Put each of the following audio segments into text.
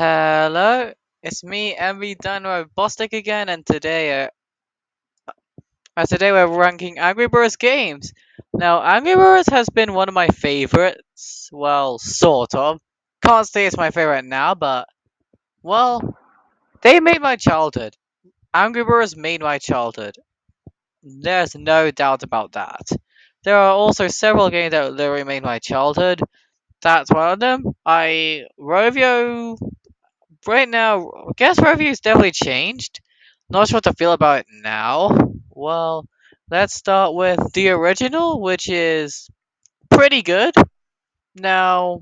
Hello, it's me, MV Dino Bostic again, and today we're ranking Angry Birds games. Now, Angry Birds has been one of my favorites. Well, sort of. Can't say it's my favorite now, but well, they made my childhood. Angry Birds made my childhood. There's no doubt about that. There are also several games that literally made my childhood. That's one of them. Rovio right now, I guess review's definitely changed. Not sure what to feel about it now. Well, let's start with the original, which is pretty good. Now,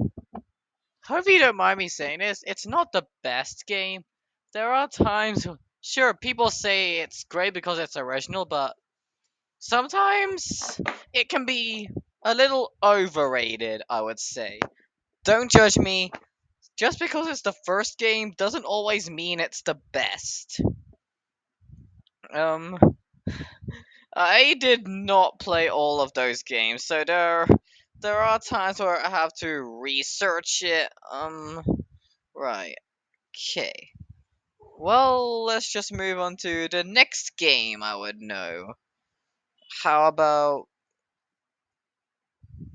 hope you don't mind me saying this, it's not the best game. There are times, sure, people say it's great because it's original, but sometimes it can be a little overrated, I would say. Don't judge me. Just because it's the first game doesn't always mean it's the best. Um, I did not play all of those games, so there are times where I have to research it. Right. Okay. Well, let's just move on to the next game I would know. How about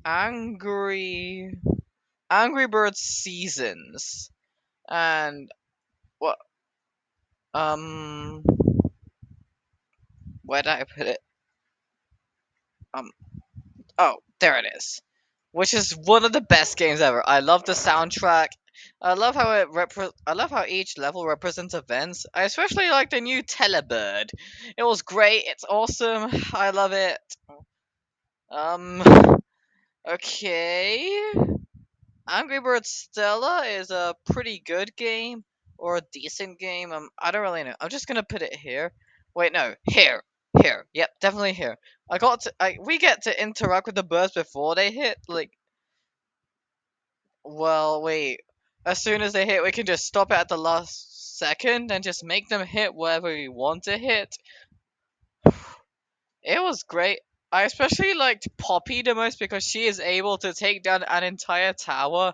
Angry Angry Birds Seasons? And what um where did I put it? Um oh, there it is. Which is one of the best games ever. I love the soundtrack. I love how each level represents events. I especially like the new Telebird. It was great. It's awesome. I love it. Um. Okay. Angry Birds Stella is a pretty good game or a decent game. I don't really know. I'm just gonna put it here. Wait, no, here, here. Yep, definitely here. We get to interact with the birds before they hit. Well, wait. As soon as they hit, we can just stop it at the last second and just make them hit wherever we want to hit. It was great. I especially liked Poppy the most because she is able to take down an entire tower,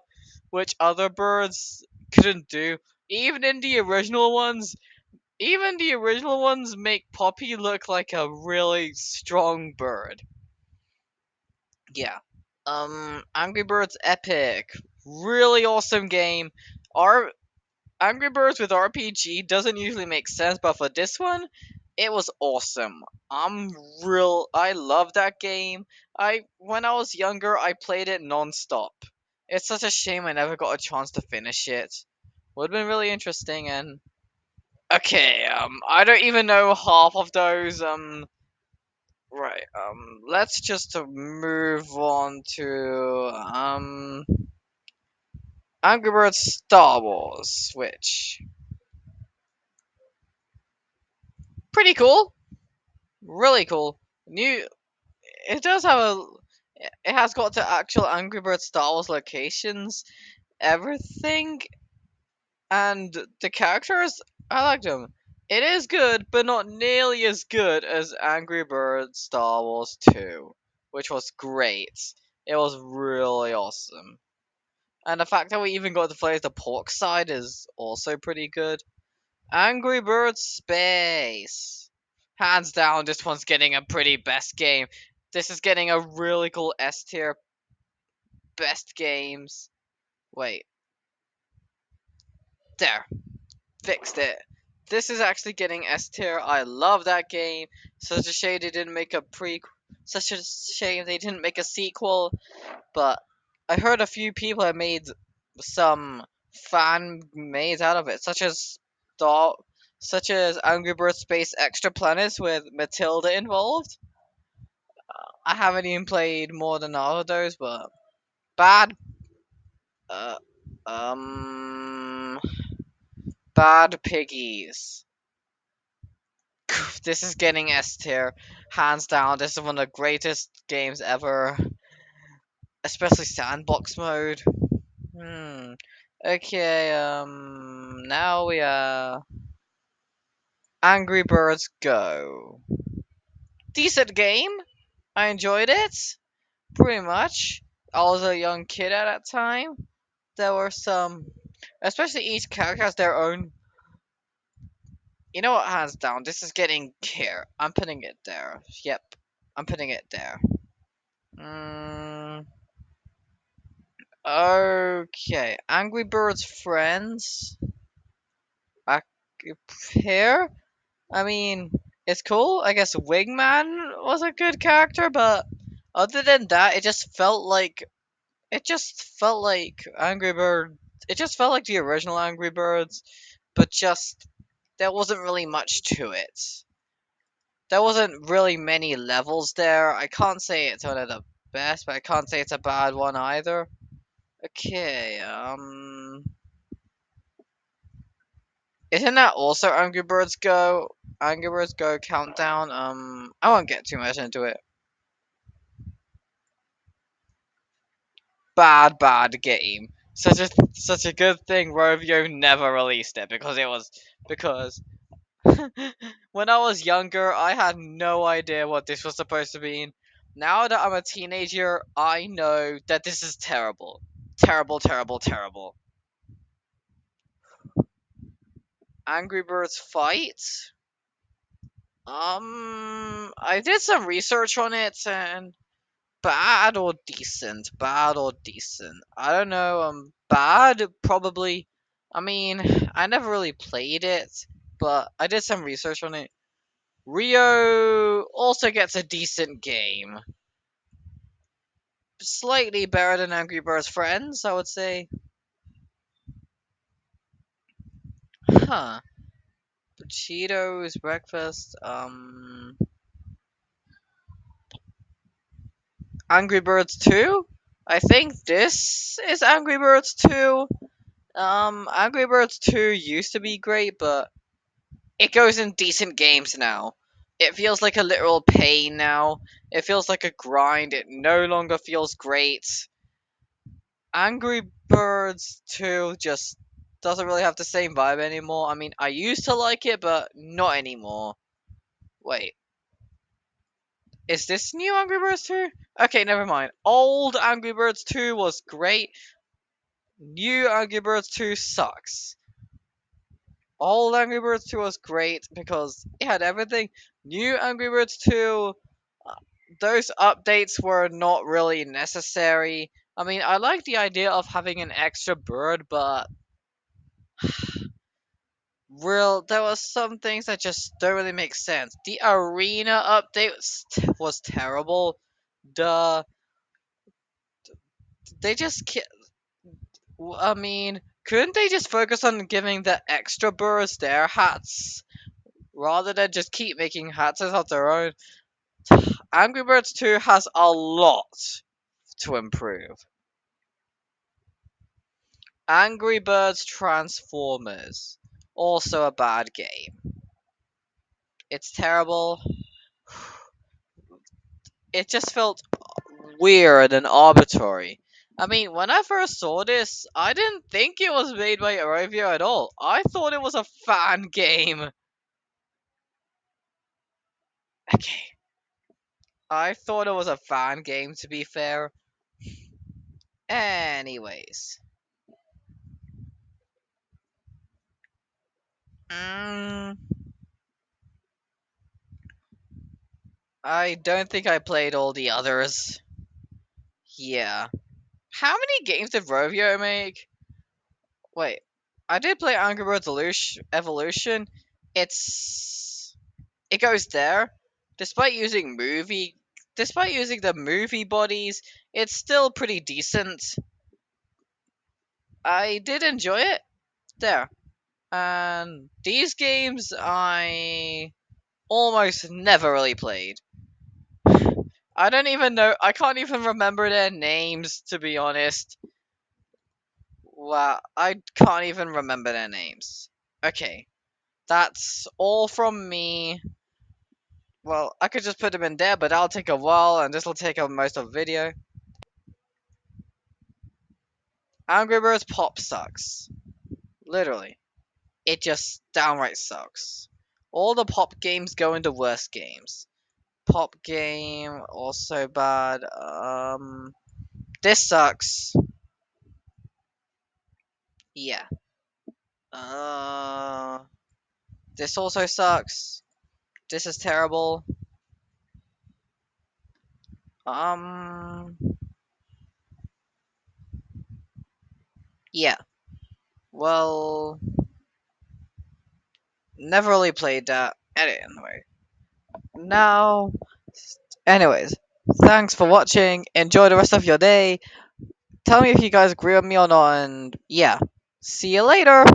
which other birds couldn't do. Even in the original ones, even the original ones make Poppy look like a really strong bird. Yeah. Angry Birds Epic. Really awesome game. Our Angry Birds with RPG doesn't usually make sense, but for this one, it was awesome. I love that game. I When I was younger, I played it non-stop. It's such a shame I never got a chance to finish it. Would have been really interesting and okay, I don't even know half of those right. Let's just move on to Angry Birds Star Wars, which pretty cool. Really cool. New. It does have a. It has got to actual Angry Birds Star Wars locations, everything, and the characters. I like them. It is good, but not nearly as good as Angry Birds Star Wars 2, which was great. It was really awesome. And the fact that we even got to play as the pork side is also pretty good. Angry Birds Space. Hands down, this one's getting a pretty best game. This is getting a really cool S tier best games. Wait, there, fixed it. This is actually getting S tier. I love that game. Such a shame they didn't make a pre. Such a shame they didn't make a sequel. But I heard a few people have made some fan made out of it, Star, such as Angry Birds Space Extra Planets with Matilda involved. I haven't even played more than all of those, but bad, uh, um, bad piggies. This is getting S tier, hands down. This is one of the greatest games ever, especially sandbox mode. Hmm. Okay. Now we are Angry Birds Go. Decent game. I enjoyed it. Pretty much. I was a young kid at that time. There were some. Especially each character has their own. You know what? Hands down, this is getting care. I'm putting it there. Yep, I'm putting it there. Mm, okay, Angry Birds friends. Back here. I mean, it's cool. I guess Wingman was a good character, but other than that, it just felt like Angry Bird. It just felt like the original Angry Birds, but just there wasn't really much to it. There wasn't really many levels there. I can't say it's one of the best, but I can't say it's a bad one either. Okay, isn't that also Angry Birds Go? Angry Birds Go Countdown? I won't get too much into it. Bad game. Such a good thing Rovio never released it because when I was younger I had no idea what this was supposed to mean. Now that I'm a teenager, I know that this is terrible. Terrible, terrible, terrible. Angry Birds Fight? I did some research on it and bad or decent? Bad or decent? I don't know. Bad probably. I mean, I never really played it, but I did some research on it. Rio also gets a decent game. Slightly better than Angry Birds Friends, I would say. Huh. Cheetos breakfast. Angry Birds 2? I think this is Angry Birds 2. Angry Birds 2 used to be great, but it goes in decent games now. It feels like a literal pain now. It feels like a grind. It no longer feels great. Angry Birds 2 just doesn't really have the same vibe anymore. I mean, I used to like it, but not anymore. Wait, is this new Angry Birds 2? Okay, never mind. Old Angry Birds 2 was great. New Angry Birds 2 sucks. Old Angry Birds 2 was great because it had everything. New Angry Birds 2, uh, those updates were not really necessary. I mean, I like the idea of having an extra bird, but there was some things that just don't really make sense. The arena update was terrible. The they just I mean, couldn't they just focus on giving the extra birds their hats rather than just keep making hats of their own? Angry Birds 2 has a lot to improve. Angry Birds Transformers. Also a bad game. It's terrible. It just felt weird and arbitrary. I mean, when I first saw this, I didn't think it was made by Arovio at all. I thought it was a fan game. Okay. I thought it was a fan game, to be fair. Anyways. Mm, I don't think I played all the others. Yeah. How many games did Rovio make? Wait. I did play Angry Birds Evolution. It goes there. Despite using the movie bodies, it's still pretty decent. I did enjoy it. There. And these games I almost never really played. I don't even know. I can't even remember their names, to be honest. Wow, I can't even remember their names. Okay, that's all from me. Well, I could just put them in there, but that'll take a while, and this will take up most of the video. Angry Birds Pop sucks. Literally. It just downright sucks. All the pop games go into worse games. Pop game, also bad. This sucks. Yeah. Uh, this also sucks. This is terrible. Um, yeah. Well, never really played that. Anyway, now, anyways, thanks for watching. Enjoy the rest of your day. Tell me if you guys agree with me or not, and yeah, see you later.